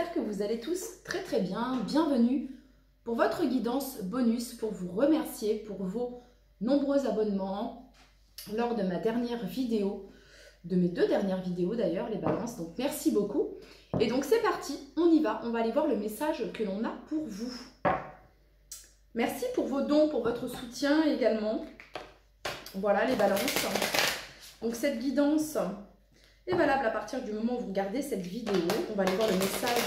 j'espère que vous allez tous très très bien. Bienvenue pour votre guidance bonus, pour vous remercier pour vos nombreux abonnements lors de ma dernière vidéo, de mes deux dernières vidéos d'ailleurs, les balances. Donc merci beaucoup. Et donc c'est parti, on y va. On va aller voir le message que l'on a pour vous. Merci pour vos dons, pour votre soutien également. Voilà les balances. Donc cette guidance est valable à partir du moment où vous regardez cette vidéo. On va aller voir le message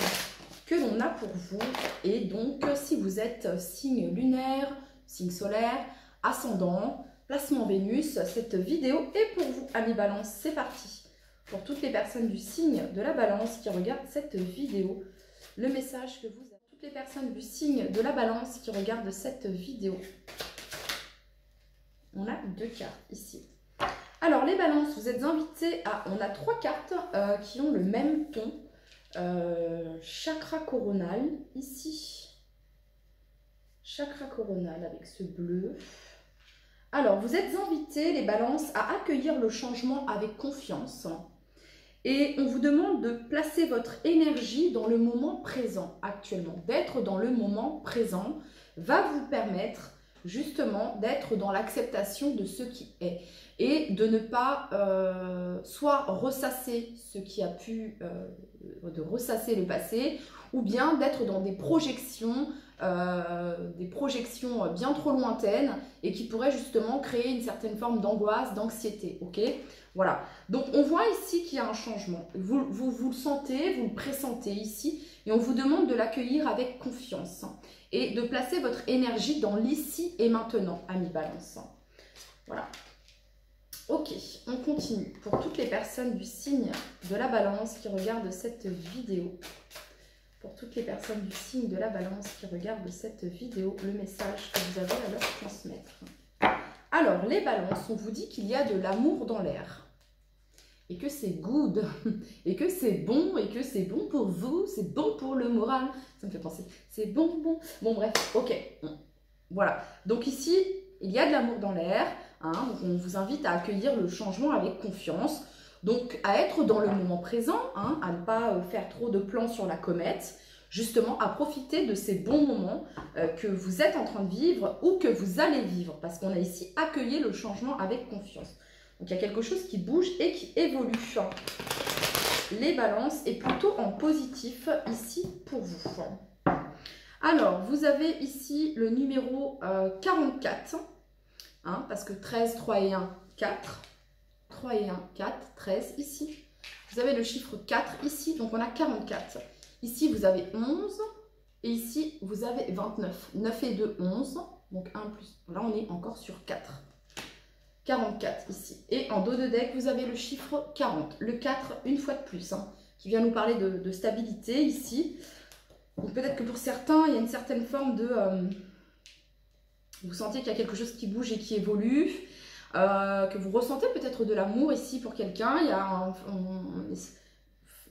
que l'on a pour vous. Et donc, si vous êtes signe lunaire, signe solaire, ascendant, placement Vénus, cette vidéo est pour vous, amis Balance. C'est parti. Pour toutes les personnes du signe de la Balance qui regardent cette vidéo, le message que vous avez. Toutes les personnes du signe de la Balance qui regardent cette vidéo. On a deux cartes ici. Alors, les balances, vous êtes invités à... On a trois cartes qui ont le même ton. Chakra coronal, ici. Chakra coronal avec ce bleu. Alors, vous êtes invités, les balances, à accueillir le changement avec confiance. Et on vous demande de placer votre énergie dans le moment présent actuellement. D'être dans le moment présent va vous permettre justement d'être dans l'acceptation de ce qui est et de ne pas soit ressasser ce qui a pu, de ressasser le passé, ou bien d'être dans des projections bien trop lointaines et qui pourraient justement créer une certaine forme d'angoisse, d'anxiété, ok? Voilà, donc on voit ici qu'il y a un changement. Vous le sentez, vous le pressentez ici, et on vous demande de l'accueillir avec confiance et de placer votre énergie dans l'ici et maintenant, amis Balance. Voilà. Ok, on continue. Pour toutes les personnes du signe de la Balance qui regardent cette vidéo, pour toutes les personnes du signe de la Balance qui regardent cette vidéo, le message que vous avez à leur transmettre. Alors, les Balances, on vous dit qu'il y a de l'amour dans l'air. Et que c'est good, et que c'est bon pour vous, c'est bon pour le moral. Ça me fait penser, c'est bon. Bon, bref, ok. Voilà. Donc ici, il y a de l'amour dans l'air. Hein, donc on vous invite à accueillir le changement avec confiance. Donc à être dans le moment présent, hein, à ne pas faire trop de plans sur la comète. Justement, à profiter de ces bons moments que vous êtes en train de vivre ou que vous allez vivre. Parce qu'on a ici accueilli le changement avec confiance. Donc, il y a quelque chose qui bouge et qui évolue. Les balances est plutôt en positif ici pour vous. Alors, vous avez ici le numéro 44. Hein, parce que 13, 3 et 1, 4. 3 et 1, 4. 13 ici. Vous avez le chiffre 4 ici. Donc, on a 44. Ici, vous avez 11. Et ici, vous avez 29. 9 et 2, 11. Donc, 1 plus. Là, on est encore sur 4. 44 ici. Et en dos de deck, vous avez le chiffre 40. Le 4, une fois de plus, hein, qui vient nous parler de stabilité ici. Donc peut-être que pour certains, il y a une certaine forme de... vous sentez qu'il y a quelque chose qui bouge et qui évolue. Que vous ressentez peut-être de l'amour ici pour quelqu'un. Il y a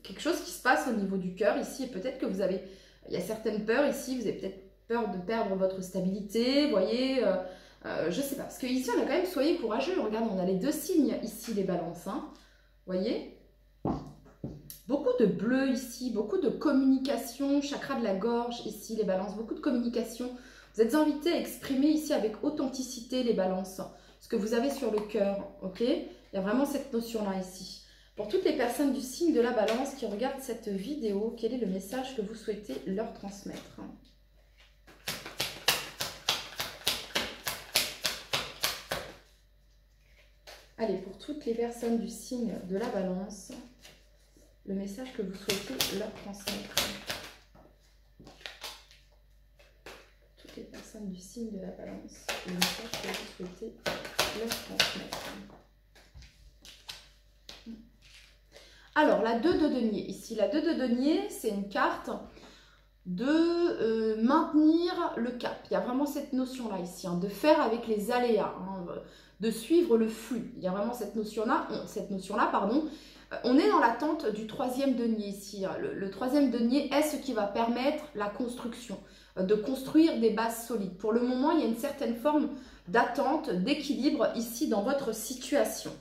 quelque chose qui se passe au niveau du cœur ici. Et peut-être que vous avez... Il y a certaines peurs ici. Vous avez peut-être peur de perdre votre stabilité. Vous voyez... je sais pas, parce qu'ici on a quand même soyez courageux. Regardez, on a les deux signes ici, les balances. Hein. Voyez, beaucoup de bleu ici, beaucoup de communication, chakra de la gorge ici, les balances, beaucoup de communication. Vous êtes invités à exprimer ici avec authenticité, les balances, ce que vous avez sur le cœur, ok? Il y a vraiment cette notion-là ici. Pour toutes les personnes du signe de la Balance qui regardent cette vidéo, quel est le message que vous souhaitez leur transmettre? Allez, pour toutes les personnes du signe de la Balance, le message que vous souhaitez leur transmettre. Toutes les personnes du signe de la Balance, le message que vous souhaitez leur transmettre. Alors, la 2 de denier. Ici, la 2 de denier, c'est une carte de maintenir le cap. Il y a vraiment cette notion-là ici, hein, de faire avec les aléas, hein, de suivre le flux. Il y a vraiment cette notion-là, pardon. On est dans l'attente du 3e denier ici. Hein. Le 3e denier est ce qui va permettre la construction, de construire des bases solides. Pour le moment, il y a une certaine forme d'attente, d'équilibre ici dans votre situation.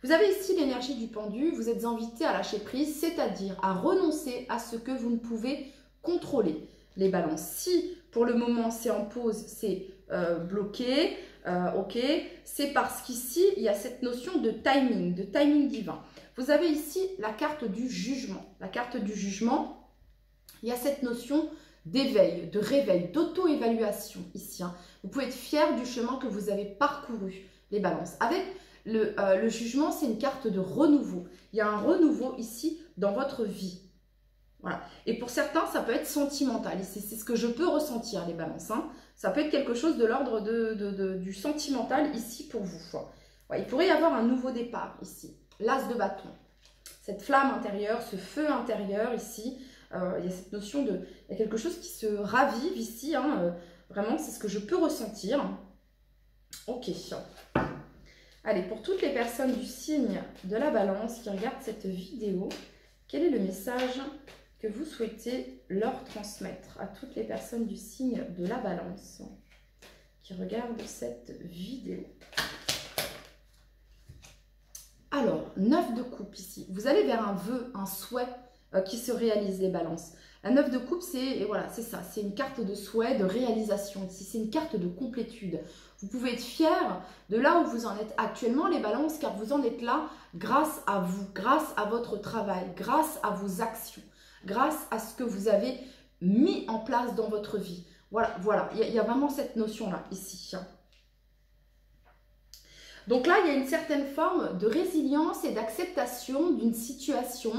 Vous avez ici l'énergie du pendu, vous êtes invité à lâcher prise, c'est-à-dire à renoncer à ce que vous ne pouvez contrôler. Les balances, si pour le moment c'est en pause, c'est bloqué, ok, c'est parce qu'ici il y a cette notion de timing divin. Vous avez ici la carte du jugement. La carte du jugement, il y a cette notion d'éveil, de réveil, d'auto-évaluation ici. Hein. Vous pouvez être fier du chemin que vous avez parcouru, les balances. Avec le jugement, c'est une carte de renouveau. Il y a un renouveau ici dans votre vie. Voilà. Et pour certains, ça peut être sentimental. C'est ce que je peux ressentir, les balances. Hein. Ça peut être quelque chose de l'ordre du sentimental ici pour vous. Ouais, il pourrait y avoir un nouveau départ ici. L'as de bâton. Cette flamme intérieure, ce feu intérieur ici. Il y a cette notion de... Il y a quelque chose qui se ravive ici. Hein. Vraiment, c'est ce que je peux ressentir. Ok. Allez, pour toutes les personnes du signe de la balance qui regardent cette vidéo, quel est le message que vous souhaitez leur transmettre à toutes les personnes du signe de la balance qui regardent cette vidéo? Alors, 9 de coupe ici. Vous allez vers un vœu, un souhait qui se réalise, les balances. La 9 de coupe, c'est voilà, c'est ça. C'est une carte de souhait, de réalisation. Ici, c'est une carte de complétude. Vous pouvez être fier de là où vous en êtes actuellement, les balances, car vous en êtes là grâce à vous, grâce à votre travail, grâce à vos actions, grâce à ce que vous avez mis en place dans votre vie. Voilà, il y a vraiment cette notion-là, ici. Donc là, il y a une certaine forme de résilience et d'acceptation d'une situation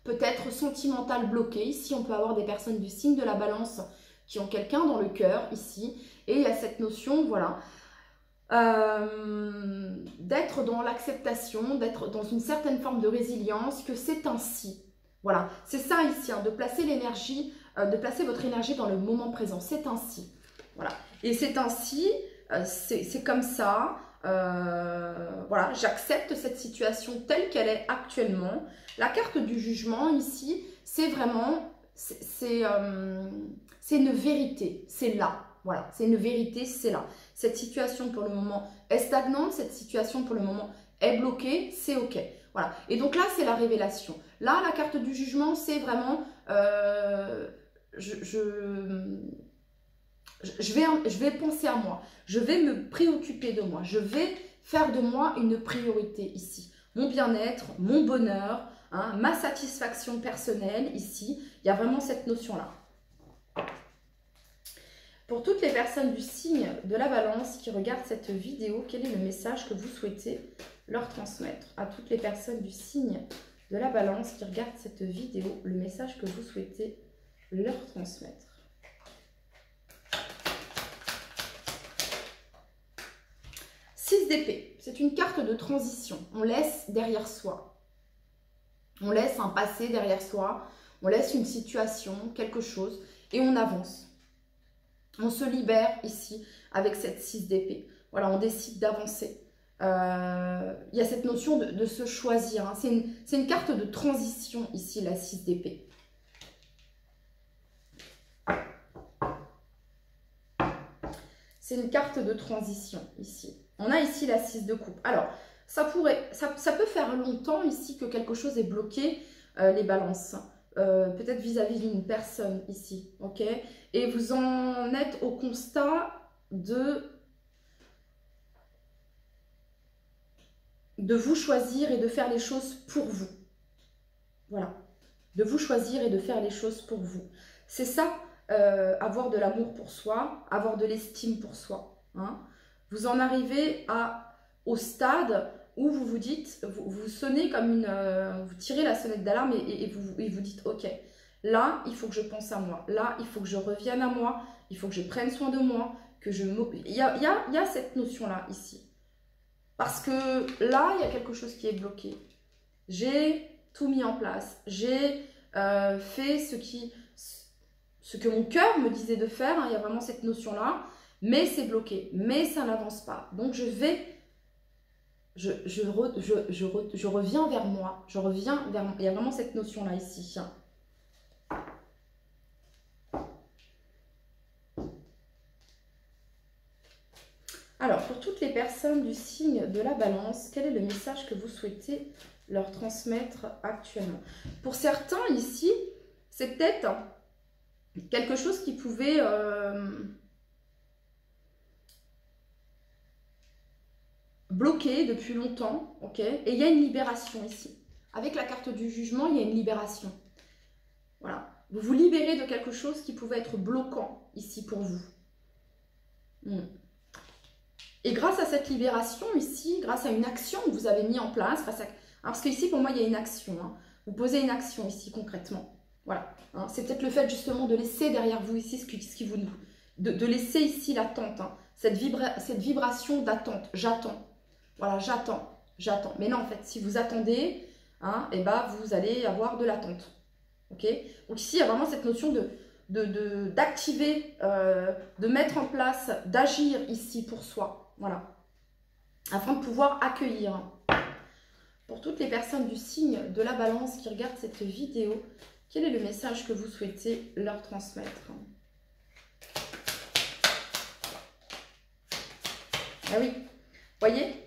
peut-être sentmentale bloquée. Ici, on peut avoir des personnes du signe de la balance qui ont quelqu'un dans le cœur, ici. Et il y a cette notion, voilà, d'être dans l'acceptation, d'être dans une certaine forme de résilience, que c'est ainsi. Voilà, c'est ça ici, hein, de placer l'énergie, de placer votre énergie dans le moment présent. C'est ainsi. Voilà. Et c'est ainsi, c'est comme ça. Voilà, j'accepte cette situation telle qu'elle est actuellement. La carte du jugement ici, c'est vraiment, c'est une vérité, c'est là. Voilà, c'est une vérité, c'est là. Cette situation pour le moment est stagnante, cette situation pour le moment est bloquée, c'est ok. Voilà, et donc là c'est la révélation. Là la carte du jugement c'est vraiment, je vais penser à moi, je vais me préoccuper de moi, je vais faire de moi une priorité ici. Mon bien-être, mon bonheur, hein, ma satisfaction personnelle ici, il y a vraiment cette notion-là. Pour toutes les personnes du signe de la balance qui regardent cette vidéo, quel est le message que vous souhaitez leur transmettre? À toutes les personnes du signe de la balance qui regardent cette vidéo, le message que vous souhaitez leur transmettre. D'épée, c'est une carte de transition. On laisse derrière soi. On laisse un passé derrière soi. On laisse une situation, quelque chose, et on avance. On se libère ici avec cette 6 d'épée. Voilà, on décide d'avancer. Il y a cette notion de se choisir. Hein. C'est une carte de transition ici, la 6 d'épée. C'est une carte de transition ici. On a ici la 6 de coupe. Alors, ça peut faire longtemps ici que quelque chose est bloqué, les balances. Peut-être vis-à-vis d'une personne ici, ok? Et vous en êtes au constat de vous choisir et de faire les choses pour vous. Voilà. De vous choisir et de faire les choses pour vous. C'est ça, avoir de l'amour pour soi, avoir de l'estime pour soi. Hein? Vous en arrivez au stade où vous vous dites, vous sonnez comme une... vous tirez la sonnette d'alarme et vous dites, ok, là, il faut que je pense à moi. Là, il faut que je revienne à moi. Il faut que je prenne soin de moi. Il y a cette notion-là, ici. Parce que là, il y a quelque chose qui est bloqué. J'ai tout mis en place. J'ai fait ce que mon cœur me disait de faire. Hein, il y a vraiment cette notion-là. Mais c'est bloqué. Mais ça n'avance pas. Donc, je reviens vers moi. Je reviens vers moi. Il y a vraiment cette notion-là ici. Alors, pour toutes les personnes du signe de la balance, quel est le message que vous souhaitez leur transmettre actuellement? Pour certains ici, c'est peut-être quelque chose qui pouvait bloquer depuis longtemps, ok? Et il y a une libération ici. Avec la carte du jugement, il y a une libération. Voilà. Vous vous libérez de quelque chose qui pouvait être bloquant ici pour vous. Et grâce à cette libération ici, grâce à une action que vous avez mis en place, parce qu'ici pour moi il y a une action, hein. Vous posez une action ici concrètement. Voilà. Hein. C'est peut-être le fait justement de laisser derrière vous ici ce qui vous... De laisser ici l'attente, hein. Cette vibration d'attente. J'attends. Voilà, j'attends. Mais non, en fait, si vous attendez, hein, et ben, vous allez avoir de l'attente. Ok? Donc ici, il y a vraiment cette notion d'activer, de mettre en place, d'agir ici pour soi. Voilà. Afin de pouvoir accueillir. Pour toutes les personnes du signe de la balance qui regardent cette vidéo, quel est le message que vous souhaitez leur transmettre? Ah oui, voyez,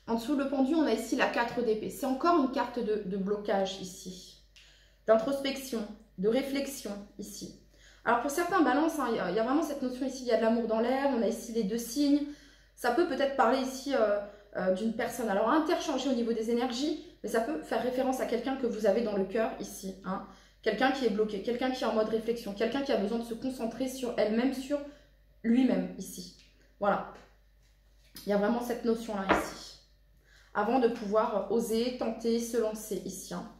en dessous le pendu, on a ici la 4 d'épée. C'est encore une carte de blocage ici, d'introspection, de réflexion ici. Alors pour certains balances, hein, il y a vraiment cette notion ici, il y a de l'amour dans l'air, on a ici les deux signes. Ça peut peut-être parler ici d'une personne, alors interchangée au niveau des énergies, mais ça peut faire référence à quelqu'un que vous avez dans le cœur ici. Hein. Quelqu'un qui est bloqué, quelqu'un qui est en mode réflexion, quelqu'un qui a besoin de se concentrer sur elle-même, sur lui-même ici. Voilà. Il y a vraiment cette notion-là ici. Avant de pouvoir oser, tenter, se lancer ici. Hein.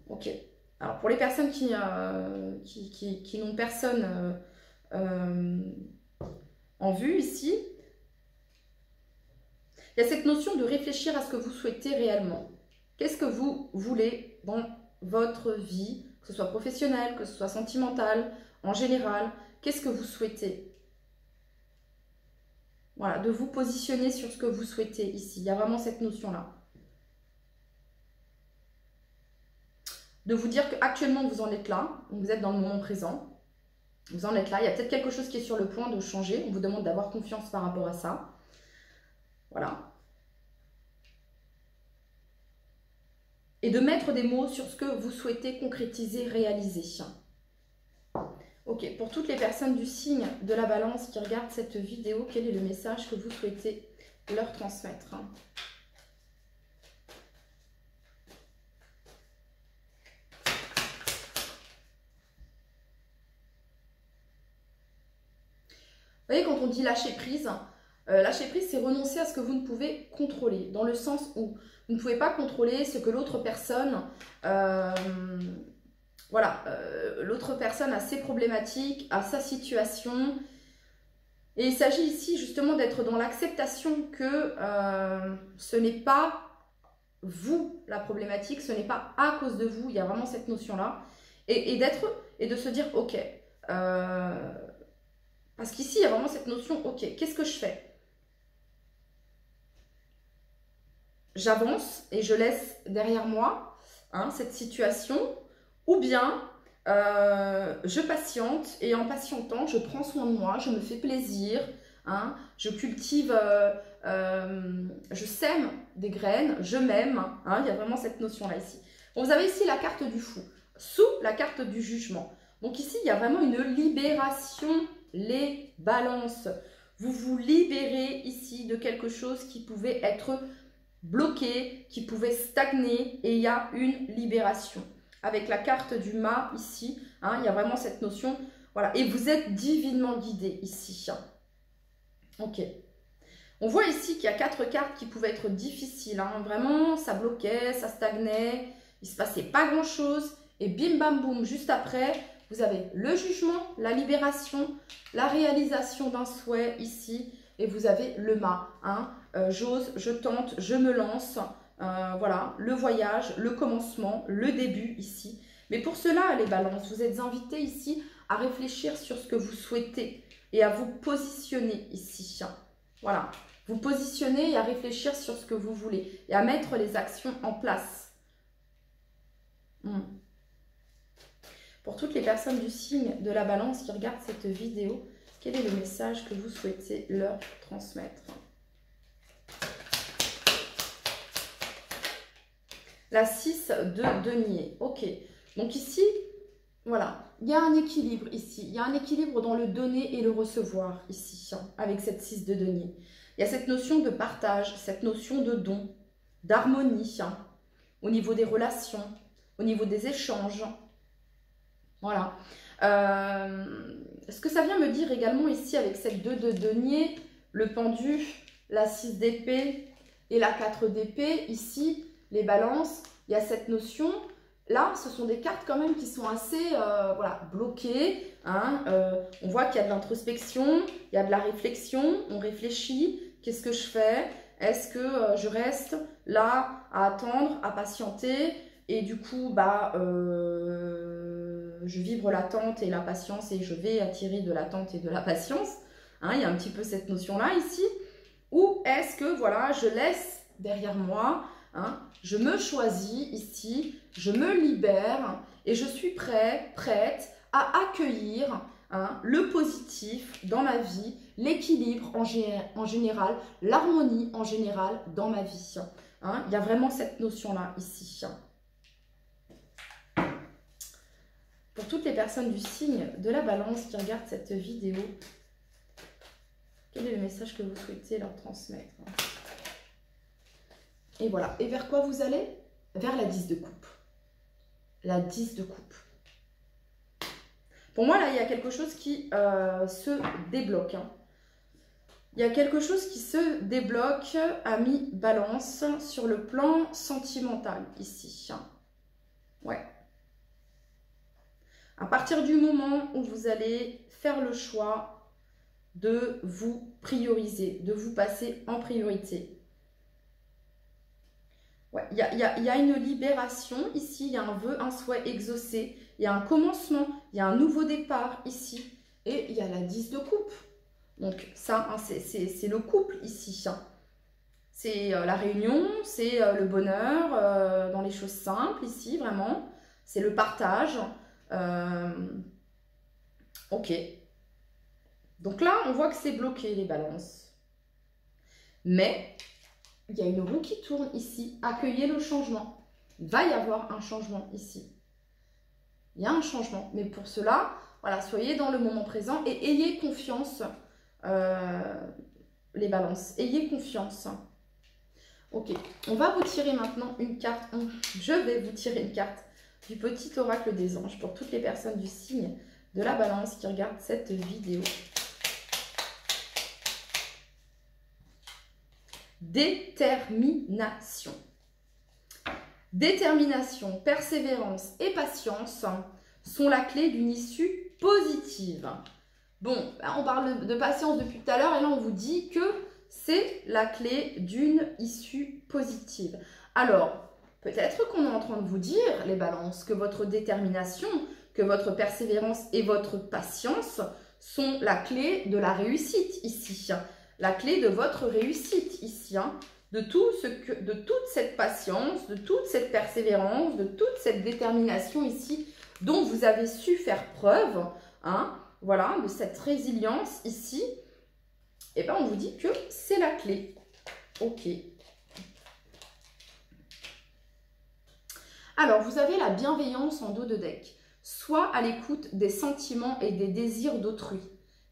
Ok. Alors pour les personnes qui n'ont personne en vue ici, il y a cette notion de réfléchir à ce que vous souhaitez réellement. Qu'est-ce que vous voulez dans votre vie, que ce soit professionnel, que ce soit sentimental, en général, qu'est-ce que vous souhaitez? Voilà, de vous positionner sur ce que vous souhaitez ici. Il y a vraiment cette notion-là. De vous dire qu'actuellement, vous en êtes là. Vous êtes dans le moment présent. Vous en êtes là. Il y a peut-être quelque chose qui est sur le point de changer. On vous demande d'avoir confiance par rapport à ça. Voilà. Et de mettre des mots sur ce que vous souhaitez concrétiser, réaliser. Ok, pour toutes les personnes du signe de la balance qui regardent cette vidéo, quel est le message que vous souhaitez leur transmettre? Vous voyez, quand on dit lâcher prise, c'est renoncer à ce que vous ne pouvez contrôler, dans le sens où vous ne pouvez pas contrôler ce que l'autre personne... Voilà, l'autre personne a ses problématiques, a sa situation. Et il s'agit ici justement d'être dans l'acceptation que ce n'est pas vous la problématique, ce n'est pas à cause de vous, il y a vraiment cette notion-là. Et de se dire, ok, parce qu'ici il y a vraiment cette notion, ok, qu'est-ce que je fais? J'avance et je laisse derrière moi hein, cette situation. Ou bien, je patiente et en patientant, je prends soin de moi, je me fais plaisir, hein, je cultive, je sème des graines, je m'aime. Hein, il y a vraiment cette notion-là ici. Bon, vous avez ici la carte du fou, sous la carte du jugement. Donc ici, il y a vraiment une libération, les balances. Vous vous libérez ici de quelque chose qui pouvait être bloqué, qui pouvait stagner et il y a une libération. Avec la carte du mât ici, hein, il y a vraiment cette notion, voilà, et vous êtes divinement guidé ici. Hein. Ok. On voit ici qu'il y a 4 cartes qui pouvaient être difficiles, hein. Vraiment, ça bloquait, ça stagnait, il ne se passait pas grand-chose, et bim bam boum, juste après, vous avez le jugement, la libération, la réalisation d'un souhait ici, et vous avez le mât, hein. J'ose, je tente, je me lance. Voilà, le voyage, le commencement, le début ici. Mais pour cela, les balances, vous êtes invités ici à réfléchir sur ce que vous souhaitez et à vous positionner ici. Voilà, vous positionner et à réfléchir sur ce que vous voulez et à mettre les actions en place. Pour toutes les personnes du signe de la balance qui regardent cette vidéo, Quel est le message que vous souhaitez leur transmettre? La 6 de denier. Ok. Donc ici, voilà. Il y a un équilibre ici. Il y a un équilibre dans le donner et le recevoir ici, hein, avec cette 6 de denier. Il y a cette notion de partage, cette notion de don, d'harmonie, hein, au niveau des relations, au niveau des échanges. Voilà. Ce que ça vient me dire également ici avec cette 2 de denier, le pendu, la 6 d'épée et la 4 d'épée, ici, les balances, il y a cette notion. Là, ce sont des cartes quand même qui sont assez voilà, bloquées. Hein, on voit qu'il y a de l'introspection, il y a de la réflexion, on réfléchit. Qu'est-ce que je fais? Est-ce que je reste là à attendre, à patienter? Et du coup, bah, je vibre l'attente et la patience et je vais attirer de l'attente et de la patience. Hein, il y a un petit peu cette notion-là ici. Ou est-ce que, voilà, je laisse derrière moi, hein, je me choisis ici, je me libère et je suis prête à accueillir, hein, le positif dans ma vie, l'équilibre en général, l'harmonie en général dans ma vie. Hein. Il y a vraiment cette notion-là ici. Pour toutes les personnes du signe de la balance qui regardent cette vidéo, quel est le message que vous souhaitez leur transmettre? Et voilà. Et vers quoi vous allez? Vers la 10 de coupe. La 10 de coupe. Pour moi, là, il y a quelque chose qui se débloque. Hein. Il y a quelque chose qui se débloque, ami balance, sur le plan sentimental, ici. Hein. Ouais. À partir du moment où vous allez faire le choix de vous prioriser, de vous passer en priorité. Ouais, il y a une libération ici, il y a un vœu, un souhait exaucé, il y a un commencement, il y a un nouveau départ ici, et il y a la 10 de coupe. Donc ça, hein, c'est le couple ici. Hein. C'est la réunion, c'est le bonheur dans les choses simples ici, vraiment. C'est le partage. Ok. Donc là, on voit que c'est bloqué les balances. Mais il y a une roue qui tourne ici. Accueillez le changement. Il va y avoir un changement ici. Il y a un changement. Mais pour cela, voilà, soyez dans le moment présent et ayez confiance, les balances. Ayez confiance. Ok. On va vous tirer maintenant une carte. Je vais vous tirer une carte du petit oracle des anges pour toutes les personnes du signe de la balance qui regardent cette vidéo. Détermination. Détermination, persévérance et patience sont la clé d'une issue positive. Bon, on parle de patience depuis tout à l'heure et là on vous dit que c'est la clé d'une issue positive. Alors, peut-être qu'on est en train de vous dire, les balances, que votre détermination, que votre persévérance et votre patience sont la clé de la réussite ici. La clé de votre réussite ici. Hein, de toute cette patience, de toute cette persévérance, de toute cette détermination ici dont vous avez su faire preuve. Hein, voilà, de cette résilience ici. Et bien, on vous dit que c'est la clé. Ok. Alors, vous avez la bienveillance en dos de deck. Sois à l'écoute des sentiments et des désirs d'autrui.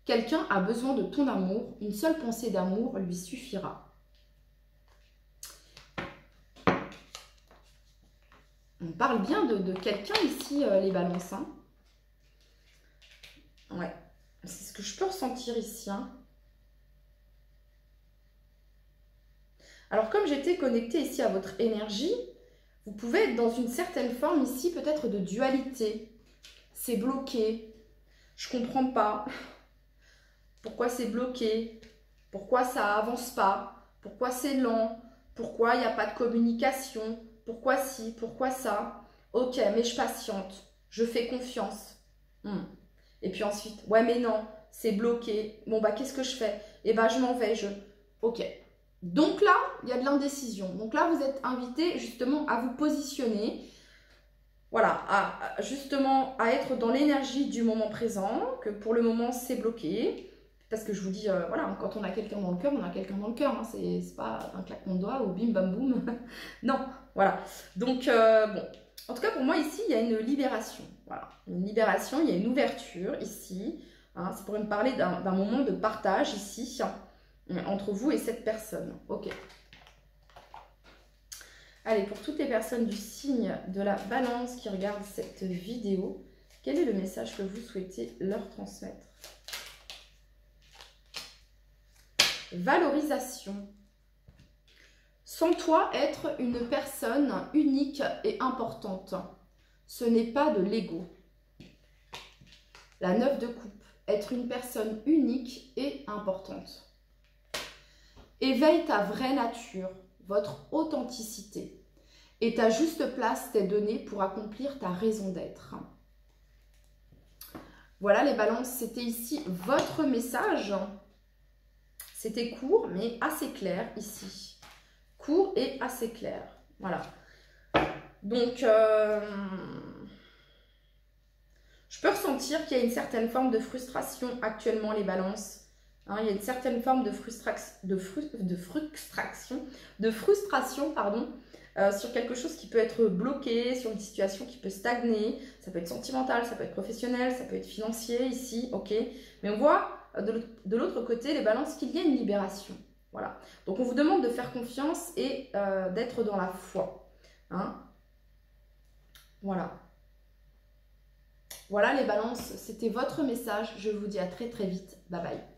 Quelqu'un a besoin de ton amour. Une seule pensée d'amour lui suffira. On parle bien de quelqu'un ici, les balances. Hein. Ouais, c'est ce que je peux ressentir ici. Hein. Alors, comme j'étais connectée ici à votre énergie, vous pouvez être dans une certaine forme ici, peut-être de dualité. C'est bloqué. Je ne comprends pas. Pourquoi c'est bloqué? Pourquoi ça avance pas? Pourquoi c'est lent? Pourquoi il n'y a pas de communication? Pourquoi ci? Pourquoi ça? Ok, mais je patiente. Je fais confiance. Et puis ensuite, ouais, mais non, c'est bloqué. Bon, bah, qu'est-ce que je fais? Eh bah, je m'en vais. Ok. Donc là, il y a de l'indécision. Donc là, vous êtes invité justement à vous positionner. Voilà, justement à être dans l'énergie du moment présent, que pour le moment, c'est bloqué. Parce que je vous dis, voilà, quand on a quelqu'un dans le cœur, on a quelqu'un dans le cœur. Hein, c'est pas un claquement de doigts ou bim bam boum. Non, voilà. Donc, bon. En tout cas, pour moi, ici, il y a une libération. Voilà. Une libération, il y a une ouverture ici. Hein, c'est pour me parler d'un moment de partage ici, entre vous et cette personne. Ok. Allez, pour toutes les personnes du signe de la balance qui regardent cette vidéo, quel est le message que vous souhaitez leur transmettre? Valorisation. Sens-toi être une personne unique et importante. Ce n'est pas de l'ego. La 9 de coupe. Être une personne unique et importante. Éveille ta vraie nature, votre authenticité. Et ta juste place t'est donnée pour accomplir ta raison d'être. Voilà les balances, c'était ici votre message. C'était court mais assez clair ici. Court et assez clair. Voilà. Donc, je peux ressentir qu'il y a une certaine forme de frustration actuellement, les balances. Hein, il y a une certaine forme de frustration, pardon, sur quelque chose qui peut être bloqué, sur une situation qui peut stagner. Ça peut être sentimental, ça peut être professionnel, ça peut être financier ici, ok. Mais on voit de l'autre côté, les balances, qu'il y a une libération. Voilà. Donc, on vous demande de faire confiance et d'être dans la foi. Hein. Voilà. Voilà les balances, c'était votre message. Je vous dis à très très vite. Bye bye.